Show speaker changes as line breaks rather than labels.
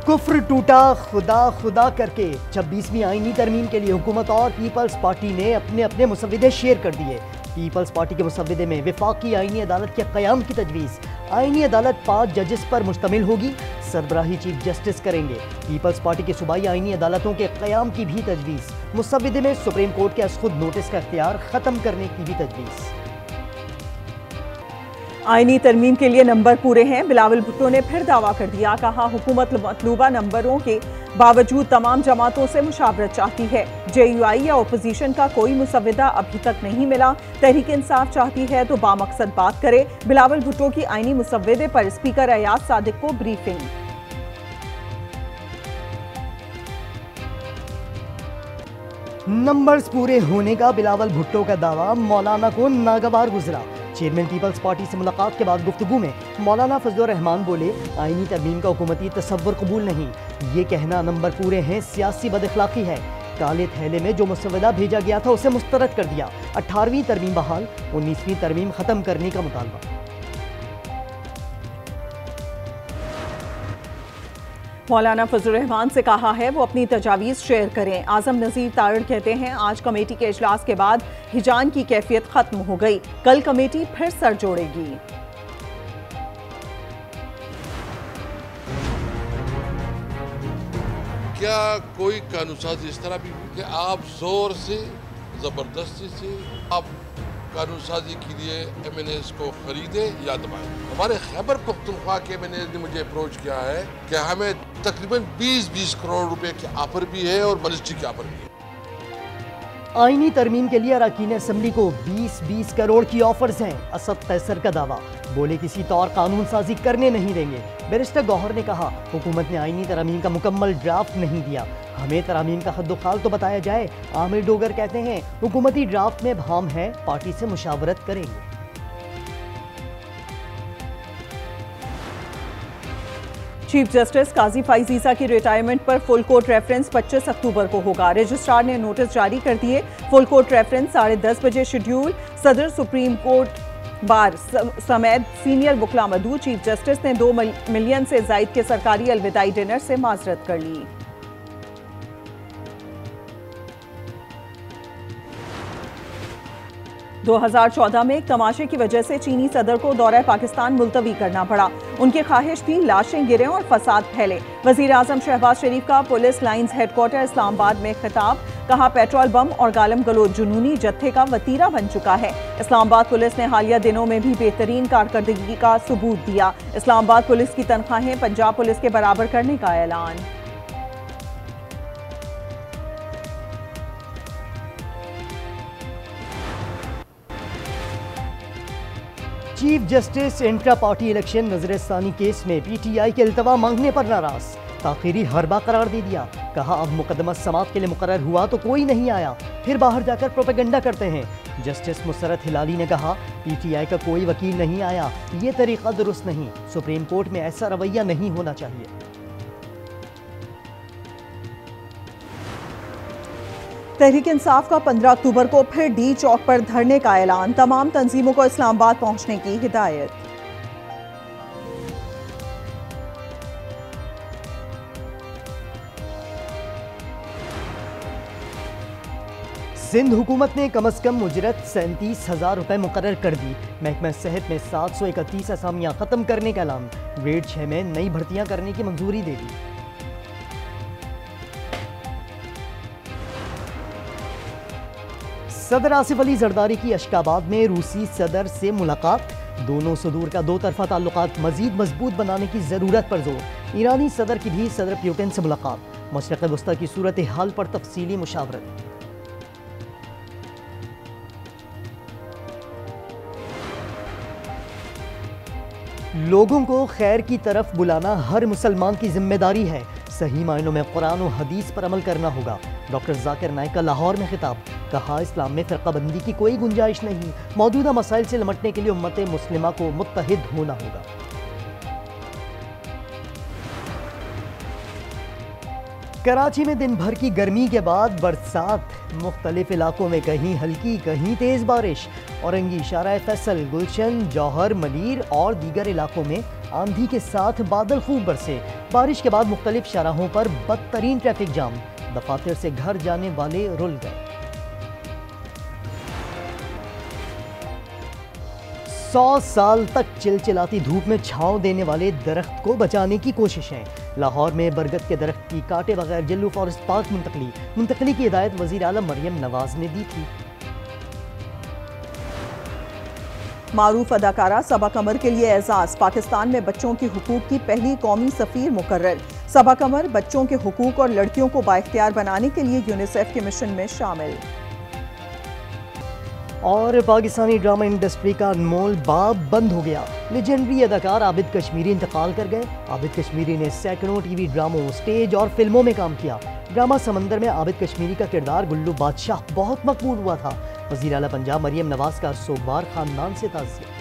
कुफ्र टूटा खुदा खुदा करके 26वीं आईनी तरमीम के लिए हुकूमत और पीपल्स पार्टी ने अपने अपने मुसव्विदे शेयर कर दिए। पीपल्स पार्टी के मुसव्विदे में वफाकी आईनी अदालत के क़याम की तजवीज़। आईनी अदालत 5 जजेस पर मुश्तमिल होगी, सरबराही चीफ जस्टिस करेंगे। पीपल्स पार्टी के सूबाई आईनी अदालतों के क़याम की भी तजवीज़। मुसव्विदे में सुप्रीम कोर्ट के अज़ खुद नोटिस का इख्तियार ख़त्म करने की भी तजवीज़।
आईनी तरमीम के लिए नंबर पूरे हैं, बिलावल भुट्टो ने फिर दावा कर दिया। कहा हुकूमत मतलूबा नंबरों के बावजूद तमाम जमातों से मुशावरत चाहती है। JUI या अपोजिशन का कोई मुसव्विदा अभी तक नहीं मिला। तहरीक इंसाफ चाहती है तो बामकसद बात करे। बिलावल भुट्टो की आईनी मुसव्विदे पर स्पीकर अयाज सादिक को ब्रीफिंग।
नंबर्स पूरे होने का बिलावल भुट्टो का दावा मौलाना को नागवार गुजरा। चेयरमैन पीपल्स पार्टी से मुलाकात के बाद गुफ्तगू में मौलाना फजलुर रहमान बोले, आईनी तरमीम का हुकूमती तसव्वुर कबूल नहीं। ये कहना नंबर पूरे हैं सियासी बदअखलाकी है। काले थैले में जो मुसव्वदा भेजा गया था उसे मुस्तरद कर दिया। 18वीं तरमीम बहाल, 19वीं तरमीम खत्म करने का मुतालबा।
मौलाना फजलुर रहमान से कहा है वो अपनी तजावीज़ शेयर करें। आजम नज़ीर तारड़ कहते हैं, आज कमेटी के इजलास के बाद हिजान की कैफियत खत्म हो गई, कल कमेटी फिर सर जोड़ेगी।
क्या कोई कानूनसाज इस तरह भी कि आप जोर से जबरदस्ती से आप कानूनसाजी के लिए MNAs को खरीदे या दबाएं? हमारे खैबर पख्तूनख्वा के MNAs ने मुझे अप्रोच किया है कि हमें तकरीबन 20-20 करोड़ रुपए के ऑफर भी है और बलिस्टिक के ऑफर भी है।
आईनी तरमीम के लिए अरकान असम्बली को 20-20 करोड़ की ऑफर्स हैं। असद कैसर का दावा, बोले किसी तौर कानून साजी करने नहीं देंगे। बैरिस्टर गौहर ने कहा, हुकूमत ने आईनी तरमीम का मुकम्मल ड्राफ्ट नहीं दिया, हमें तरमीम का हद्दुखाल तो बताया जाए। आमिर डोगर कहते हैं, हुकूमती ड्राफ्ट में भाम है, पार्टी से मुशावरत करेंगे।
चीफ जस्टिस काजी फाइज ईसा की रिटायरमेंट पर फुल कोर्ट रेफरेंस 25 अक्टूबर को होगा। रजिस्ट्रार ने नोटिस जारी कर दिए। फुल कोर्ट रेफरेंस 10:30 बजे शेड्यूल। सदर सुप्रीम कोर्ट बार समेत सीनियर वकला मदू। चीफ जस्टिस ने 2 मिलियन से जायद के सरकारी अलविदाई डिनर से माजरत कर ली। दो 2014 में एक तमाशे की वजह से चीनी सदर को दौरा पाकिस्तान मुलतवी करना पड़ा। उनकी ख्वाहिश थी लाशें गिरें और फसाद फैले। वजीर आजम शहबाज शरीफ का पुलिस लाइंस हेडक्वार्टर इस्लामाबाद में खिताब, कहा पेट्रोल बम और गालम गलोच जुनूनी जत्थे का वतीरा बन चुका है। इस्लामाबाद पुलिस ने हालिया दिनों में भी बेहतरीन कारकर्दगी का सबूत दिया। इस्लामाबाद पुलिस की तनख्वाहें पंजाब पुलिस के बराबर करने का ऐलान।
Chief justice intra party election नजरसानी केस में PTI के इल्तवा मांगने पर नाराज, ताखीरी हरबा करार दे दिया। कहा, अब मुकदमा समाअत के लिए मुकर्रर हुआ तो कोई नहीं आया, फिर बाहर जाकर प्रोपेगेंडा करते हैं। जस्टिस मुसरत हिलाली ने कहा, PTI का कोई वकील नहीं आया, ये तरीका दुरुस्त नहीं। सुप्रीम कोर्ट में ऐसा रवैया नहीं होना चाहिए।
तहरीक इंसाफ का 15 अक्टूबर को फिर D चौक पर धरने का ऐलान। तमाम तंजीमों को इस्लामाबाद पहुंचने की हिदायत।
सिंध हुकूमत ने कम अज कम उजरत 37,000 रुपए मुकर्रर कर दी। महकमा सेहत में 731 असामियां खत्म करने का ऐलान। ग्रेड 6 में नई भर्तियां करने की मंजूरी दे दी। सदर आसिफ अली जरदारी की अशकाबाद में रूसी सदर से मुलाकात। दोनों सदूर का 2 तरफा ताल्लुकात मजीद मजबूत बनाने की जरूरत पर जोर। ईरानी सदर की भी सदर प्यूटिन से मुलाकात। मशरक़ वस्ता की सूरत हाल पर तफसीली मुशावरत। लोगों को खैर की तरफ बुलाना हर मुसलमान की जिम्मेदारी है। सही मायनों में कुरान और हदीस पर अमल करना होगा। डॉक्टर जाकिर नाइक का लाहौर में खिताब, कहा, इस्लाम में फ़िरक़ाबंदी की कोई गुंजाइश नहीं। मौजूदा मसाइल से निपटने के लिए उम्मत मुस्लिमा को मुत्तहिद होना होगा। कराची में दिन भर की गर्मी के बाद बरसात, मुख्तलिफ इलाकों में कहीं हल्की कहीं तेज बारिश। औरंगी, शारा फैसल, गुलशन, जौहर, मलीर और दीगर इलाकों में आंधी के साथ बादल खूब बरसे। बारिश के बाद मुख्तलिफ शाहराहों पर बदतरीन ट्रैफिक जाम, दफातर से घर जाने वाले रुल गए। 100 साल तक चिलचिलाती धूप में छांव देने वाले दरख्त को बचाने की कोशिशें। लाहौर में बरगद के दरख्त की काटे बगैर जल्लू फॉरेस्ट पार्क मुंतकली की हिदायत वज़ीर आलम मरियम नवाज ने दी थी।
मारूफ अदाकारा सबा कमर के लिए एजाज, पाकिस्तान में बच्चों के हुकूक की पहली कौमी सफीर मुकर्रर। सबा कमर बच्चों के हुकूक और लड़कियों को बाइख्तियार बनाने के लिए यूनिसेफ के मिशन में शामिल।
और पाकिस्तानी ड्रामा इंडस्ट्री का अनमोल बाब बंद हो गया। लेजेंडरी अदाकार आबिद कश्मीरी इंतकाल कर गए। आबिद कश्मीरी ने सैकड़ों टीवी ड्रामों, स्टेज और फिल्मों में काम किया। ड्रामा समंदर में आबिद कश्मीरी का किरदार गुल्लू बादशाह बहुत मकबूल हुआ था। वज़ीर आला पंजाब मरियम नवाज का सोमवार खानदान से ताज़ियत।